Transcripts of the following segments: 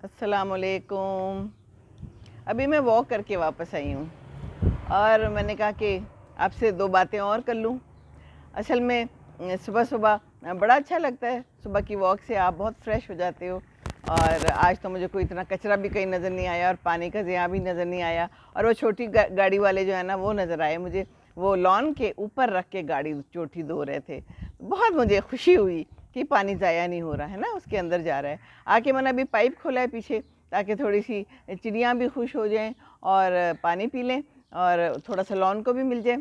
السلام علیکم. ابھی میں واک کر کے واپس آئی ہوں اور میں نے کہا کہ آپ سے دو باتیں اور کر لوں. اصل میں صبح صبح بڑا اچھا لگتا ہے. صبح کی واک سے آپ بہت فریش ہو جاتے ہو. اور آج تو مجھے کوئی اتنا کچرا بھی کہیں نظر نہیں آیا اور پانی کا ضیاع بھی نظر نہیں آیا. اور وہ چھوٹی گاڑی والے جو ہے نا وہ نظر آئے مجھے. وہ لان کے اوپر رکھ کے گاڑی چوٹی دھو رہے تھے. بہت مجھے خوشی ہوئی کہ پانی ضائع نہیں ہو رہا ہے نا، اس کے اندر جا رہا ہے. آ کے میں نے ابھی پائپ کھولا ہے پیچھے تاکہ تھوڑی سی چڑیاں بھی خوش ہو جائیں اور پانی پی لیں اور تھوڑا سا لان کو بھی مل جائے.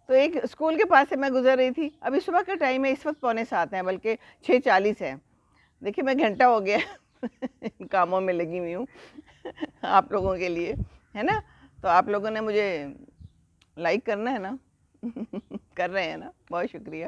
تو ایک اسکول کے پاس سے میں گزر رہی تھی. ابھی صبح کا ٹائم ہے، اس وقت 6:45 ہیں، بلکہ 6:40 ہے. دیکھیے میں گھنٹہ ہو گیا ان کاموں میں لگی ہوئی ہوں آپ لوگوں کے لیے، ہے نا. تو آپ لوگوں نے مجھے لائک کرنا ہے نا کر رہے ہیں نا، بہت شکریہ.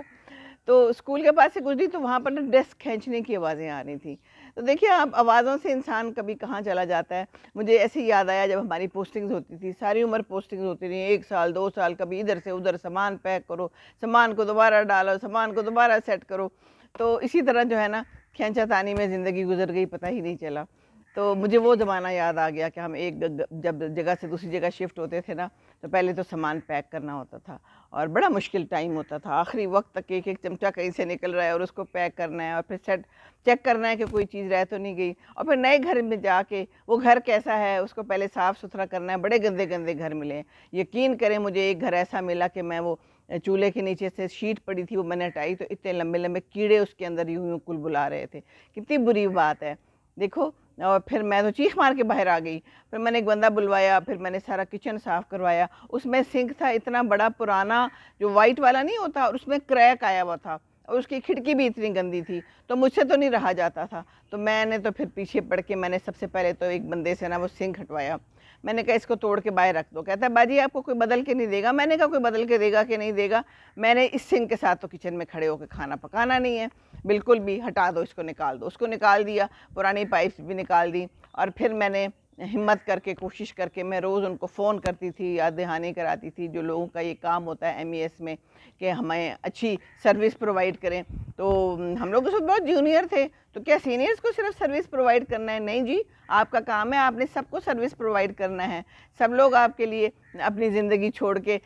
تو اسکول کے پاس سے گزری تو وہاں پر نا ڈیسک کھینچنے کی آوازیں آ رہی تھیں. تو دیکھیے آپ آوازوں سے انسان کبھی کہاں چلا جاتا ہے. مجھے ایسے ہی یاد آیا جب ہماری پوسٹنگز ہوتی تھی، ساری عمر پوسٹنگز ہوتی تھیں، 1 سال 2 سال، کبھی ادھر سے ادھر سامان پیک کرو، سامان کو دوبارہ ڈالو، سامان کو دوبارہ سیٹ کرو. تو اسی طرح جو ہے نا کھینچا تانی میں زندگی گزر گئی، پتہ ہی نہیں چلا. تو مجھے وہ زمانہ یاد آ گیا کہ ہم جب جگہ سے دوسری جگہ شفٹ ہوتے تھے نا، تو پہلے تو سامان پیک کرنا ہوتا تھا اور بڑا مشکل ٹائم ہوتا تھا. آخری وقت تک ایک ایک چمچہ کہیں سے نکل رہا ہے اور اس کو پیک کرنا ہے اور پھر چیک کرنا ہے کہ کوئی چیز رہ تو نہیں گئی. اور پھر نئے گھر میں جا کے وہ گھر کیسا ہے اس کو پہلے صاف ستھرا کرنا ہے. بڑے گندے گندے گھر ملے ہیں. یقین کریں مجھے ایک گھر ایسا ملا کہ میں وہ چولہے کے نیچے سے شیٹ پڑی تھی، وہ میں نے ہٹائی تو اتنے لمبے لمبے کیڑے اس کے اندر یوں کل بلا رہے تھے. کتنی بری بات ہے دیکھو. اور پھر میں تو چیخ مار کے باہر آ گئی. پھر میں نے ایک بندہ بلوایا، پھر میں نے سارا کچن صاف کروایا. اس میں سنک تھا اتنا بڑا پرانا جو وائٹ والا نہیں ہوتا، اور اس میں کریک آیا ہوا تھا اور اس کی کھڑکی بھی اتنی گندی تھی تو مجھ سے تو نہیں رہا جاتا تھا. تو میں نے تو پھر پیچھے پڑ کے میں نے سب سے پہلے تو ایک بندے سے نا وہ سنک ہٹوایا. میں نے کہا اس کو توڑ کے باہر رکھ دو. کہتا ہے باجی آپ کو کوئی بدل کے نہیں دے گا. میں نے کہا کوئی بدل کے دے گا کہ نہیں دے گا، میں نے اس سنک کے ساتھ تو کچن میں کھڑے ہو کے کھانا پکانا نہیں ہے بالکل بھی. ہٹا دو اس کو، نکال دو. اس کو نکال دیا، پرانی پائپس بھی نکال دی. اور پھر میں نے ہمت کر کے کوشش کر کے میں روز ان کو فون کرتی تھی، یاد دہانی کراتی تھی. جو لوگوں کا یہ کام ہوتا ہے MES میں کہ ہمیں اچھی سروس پرووائڈ کریں. تو ہم لوگ اس وقت بہت جونیئر تھے. تو کیا سینئرز کو صرف سروس پرووائڈ کرنا ہے؟ نہیں جی، آپ کا کام ہے، آپ نے سب کو سروس پرووائڈ کرنا ہے. سب لوگ آپ کے لیے اپنی زندگی چھوڑ کے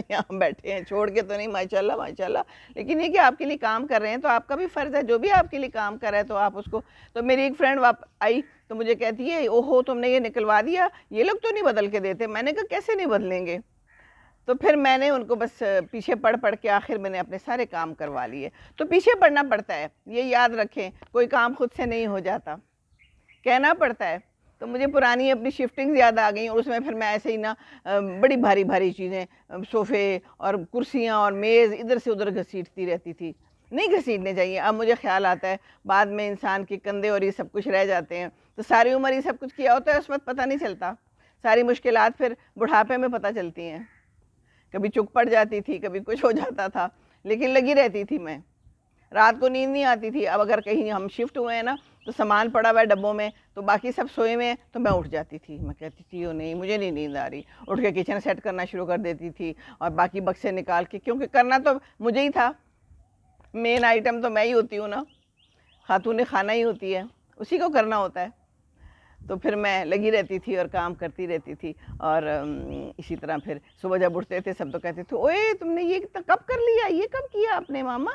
یہاں بیٹھے ہیں. چھوڑ کے تو نہیں، ماشاءاللہ ماشاءاللہ، لیکن یہ کہ آپ کے لیے کام کر رہے ہیں تو آپ کا بھی فرض ہے. جو بھی آپ کے لیے کام کر رہا ہے تو آپ اس کو. تو میری ایک فرینڈ آئی تو مجھے کہتی ہے اوہو تم نے یہ نکلوا دیا، یہ لوگ تو نہیں بدل کے دیتے. میں نے کہا کیسے نہیں بدلیں گے. تو پھر میں نے ان کو بس پیچھے پڑھ کے آخر میں نے اپنے سارے کام کروا لیے. تو پیچھے پڑنا پڑتا ہے، یہ یاد رکھیں. کوئی کام خود سے نہیں ہو جاتا، کہنا پڑتا ہے. تو مجھے پرانی اپنی شفٹنگز یاد آ گئیں اور اس میں پھر میں ایسے ہی نا بڑی بھاری بھاری چیزیں، صوفے اور کرسیاں اور میز ادھر سے ادھر گھسیٹتی رہتی تھی. نہیں گھسیٹنے چاہیے. اب مجھے خیال آتا ہے بعد میں انسان کے کندھے اور یہ سب کچھ رہ جاتے ہیں تو ساری عمر یہ سب کچھ کیا ہوتا ہے، اس وقت پتہ نہیں چلتا. ساری مشکلات پھر بڑھاپے میں پتہ چلتی ہیں. کبھی چک پڑ جاتی تھی، کبھی کچھ ہو جاتا تھا، لیکن لگی رہتی تھی میں. رات کو نیند نہیں آتی تھی. اب اگر کہیں ہم شفٹ ہوئے ہیں نا تو سامان پڑا ہوا ہے ڈبوں میں تو باقی سب سوئے ہوئے ہیں تو میں اٹھ جاتی تھی. میں کہتی تھی او نہیں مجھے نہیں نیند آ رہی. اٹھ کے کچن سیٹ کرنا شروع کر دیتی تھی اور باقی بکسے نکال کے، کیونکہ کرنا تو مجھے ہی تھا. مین آئٹم تو میں ہی ہوتی ہوں نا، خاتون خانہ ہی ہوتی ہے، اسی کو کرنا ہوتا ہے. تو پھر میں لگی رہتی تھی اور کام کرتی رہتی تھی. اور اسی طرح پھر صبح جب اٹھتے تھے سب تو کہتے تھے اوئے تم نے یہ کب کر لیا، یہ کب کیا آپ نے ماما.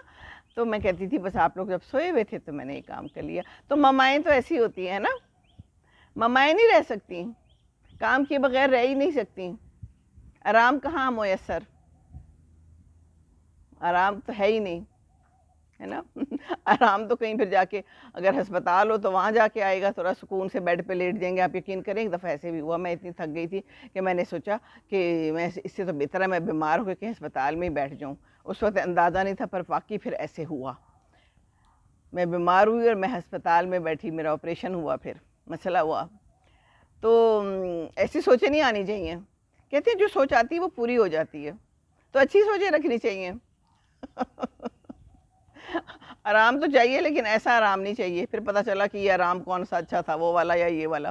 تو میں کہتی تھی بس آپ لوگ جب سوئے ہوئے تھے تو میں نے یہ کام کر لیا. تو ممائیں تو ایسی ہوتی ہیں نا، ممائیں نہیں رہ سکتی، کام کیے بغیر رہ ہی نہیں سکتی. آرام کہاں میسر، آرام تو ہے ہی نہیں، ہے نا. آرام تو کہیں پھر جا کے اگر ہسپتال ہو تو وہاں جا کے آئے گا، تھوڑا سکون سے بیڈ پہ لیٹ جائیں گے. آپ یقین کریں ایک دفعہ ایسے بھی ہوا، میں اتنی تھک گئی تھی کہ میں نے سوچا کہ میں اس سے تو بہتر ہے میں بیمار ہو کے کہیں ہسپتال میں ہی بیٹھ جاؤں. اس وقت اندازہ نہیں تھا پر واقعی پھر ایسے ہوا. میں بیمار ہوئی اور میں ہسپتال میں بیٹھی، میرا آپریشن ہوا، پھر مسئلہ ہوا. تو ایسی سوچیں نہیں آنی چاہیے. کہتے ہیں جو سوچ آتی ہے وہ پوری ہو جاتی ہے، تو اچھی سوچیں رکھنی چاہیے. آرام تو چاہیے لیکن ایسا آرام نہیں چاہیے پھر پتہ چلا کہ یہ آرام کون سا اچھا تھا، وہ والا یا یہ والا.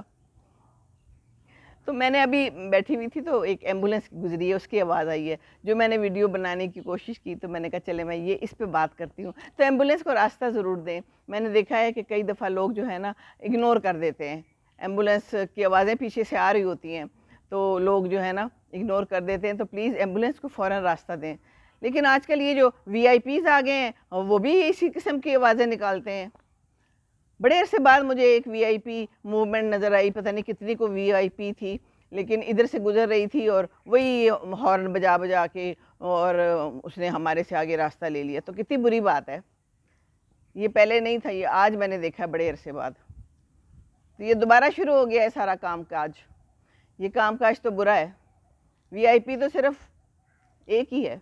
تو میں نے ابھی بیٹھی ہوئی تھی تو ایک ایمبولینس گزری ہے، اس کی آواز آئی ہے، جو میں نے ویڈیو بنانے کی کوشش کی تو میں نے کہا چلے میں یہ اس پہ بات کرتی ہوں. تو ایمبولینس کو راستہ ضرور دیں. میں نے دیکھا ہے کہ کئی دفعہ لوگ جو ہے نا اگنور کر دیتے ہیں، ایمبولینس کی آوازیں پیچھے سے آ رہی ہوتی ہیں تو لوگ جو ہے نا اگنور کر دیتے ہیں. تو پلیز ایمبولینس کو فوراً راستہ دیں. لیکن آج کل یہ جو وی آئی پیز آ گئے ہیں وہ بھی اسی قسم کی آوازیں نکالتے ہیں. بڑے عرصے بعد مجھے ایک وی آئی پی موومنٹ نظر آئی، پتہ نہیں کتنی کو وی آئی پی تھی، لیکن ادھر سے گزر رہی تھی اور وہی ہارن بجا بجا کے اور اس نے ہمارے سے آگے راستہ لے لیا. تو کتنی بری بات ہے. یہ پہلے نہیں تھا، یہ آج میں نے دیکھا ہے بڑے عرصے بعد. تو یہ دوبارہ شروع ہو گیا ہے سارا کام کاج. یہ کام کاج تو برا ہے. وی آئی پی تو صرف ایک ہی ہے،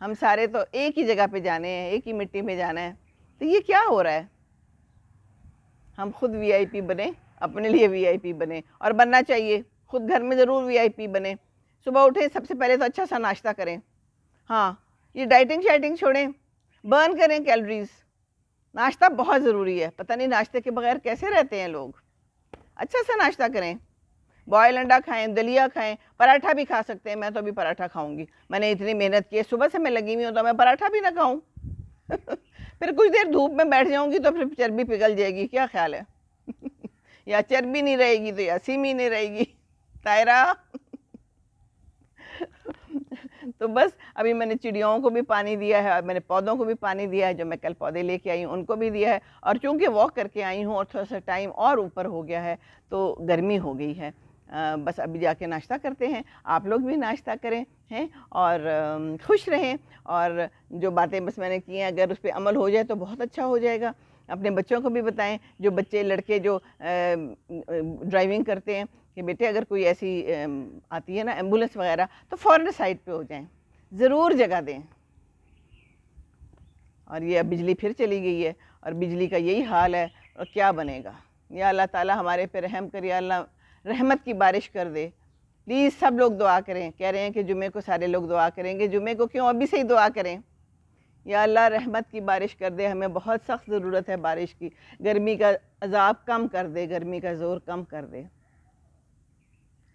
ہم سارے تو ایک ہی جگہ پہ جانے ہیں، ایک ہی مٹی میں جانا ہے. تو یہ کیا ہو رہا ہے؟ ہم خود وی آئی پی بنیں، اپنے لیے وی آئی پی بنیں، اور بننا چاہیے. خود گھر میں ضرور وی آئی پی بنیں. صبح اٹھیں سب سے پہلے تو اچھا سا ناشتہ کریں. ہاں یہ ڈائٹنگ شائٹنگ چھوڑیں، برن کریں کیلوریز. ناشتہ بہت ضروری ہے. پتہ نہیں ناشتے کے بغیر کیسے رہتے ہیں لوگ. اچھا سا ناشتہ کریں، بوائل انڈا کھائیں، دلیا کھائیں، پراٹھا بھی کھا سکتے ہیں. میں تو ابھی پراٹھا کھاؤں گی، میں نے اتنی محنت کی ہے، صبح سے میں لگی ہوئی ہوں تو میں پراٹھا بھی نہ کھاؤں. پھر کچھ دیر دھوپ میں بیٹھ جاؤں گی تو پھر چربی پگھل جائے گی. کیا خیال ہے؟ یا چربی نہیں رہے گی تو یا سیمی نہیں رہے گی. طاہرہ تو بس ابھی میں نے چڑیوں کو بھی پانی دیا ہے، اور میں نے پودوں کو بھی پانی دیا ہے، جو میں کل پودے لے کے آئی ہوں ان کو بھی دیا ہے. اور چونکہ واک کر کے آئی ہوں اور تھوڑا سا ٹائم اور اوپر ہو گیا ہے تو گرمی ہو گئی ہے. بس ابھی جا کے ناشتہ کرتے ہیں. آپ لوگ بھی ناشتہ کریں ہیں اور خوش رہیں. اور جو باتیں بس میں نے کی ہیں اگر اس پہ عمل ہو جائے تو بہت اچھا ہو جائے گا. اپنے بچوں کو بھی بتائیں، جو بچے لڑکے جو ڈرائیونگ کرتے ہیں، کہ بیٹے اگر کوئی ایسی آتی ہے نا ایمبولینس وغیرہ تو فوراً سائڈ پہ ہو جائیں، ضرور جگہ دیں. اور یہ اب بجلی پھر چلی گئی ہے اور بجلی کا یہی حال ہے. اور کیا بنے گا؟ یا اللہ تعالیٰ ہمارے پہ رحم کر، یا اللہ رحمت کی بارش کر دے. پلیز سب لوگ دعا کریں. کہہ رہے ہیں کہ جمعے کو سارے لوگ دعا کریں گے. جمعے کو کیوں؟ ابھی سے ہی دعا کریں. یا اللہ رحمت کی بارش کر دے، ہمیں بہت سخت ضرورت ہے بارش کی. گرمی کا عذاب کم کر دے، گرمی کا زور کم کر دے.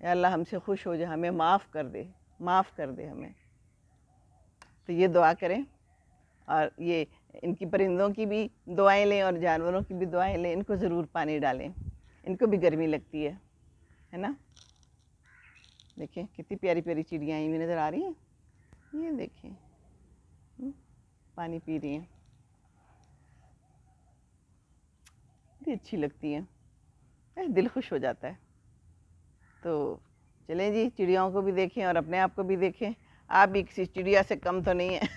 یا اللہ ہم سے خوش ہو جائے، ہمیں معاف کر دے، معاف کر دے ہمیں. تو یہ دعا کریں. اور یہ ان کی پرندوں کی بھی دعائیں لیں اور جانوروں کی بھی دعائیں لیں. ان کو ضرور پانی ڈالیں، ان کو بھی گرمی لگتی ہے نا. دیکھیں کتنی پیاری پیاری چڑیاں آئی ہوئی نظر آ رہی ہیں. یہ دیکھیں پانی پی رہی ہیں، بڑی اچھی لگتی ہیں، دل خوش ہو جاتا ہے. تو چلیں جی، چڑیاؤں کو بھی دیکھیں اور اپنے آپ کو بھی دیکھیں. آپ بھی کسی چڑیا سے کم تو نہیں ہیں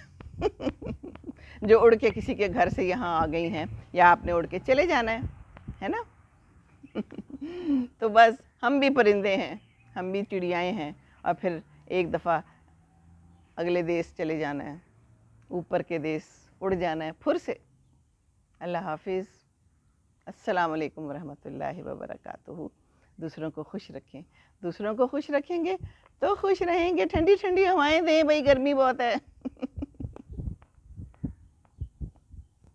جو اڑ کے کسی کے گھر سے یہاں آ گئی ہیں، یا آپ نے اڑ کے چلے جانا ہے نا. تو بس ہم بھی پرندے ہیں، ہم بھی چڑیائیں ہیں، اور پھر ایک دفعہ اگلے دیس چلے جانا ہے، اوپر کے دیس اڑ جانا ہے پھر سے. اللہ حافظ. السلام علیکم ورحمۃ اللہ وبرکاتہ. دوسروں کو خوش رکھیں. دوسروں کو خوش رکھیں گے تو خوش رہیں گے. ٹھنڈی ٹھنڈی ہوائیں دیں بھائی، گرمی بہت ہے.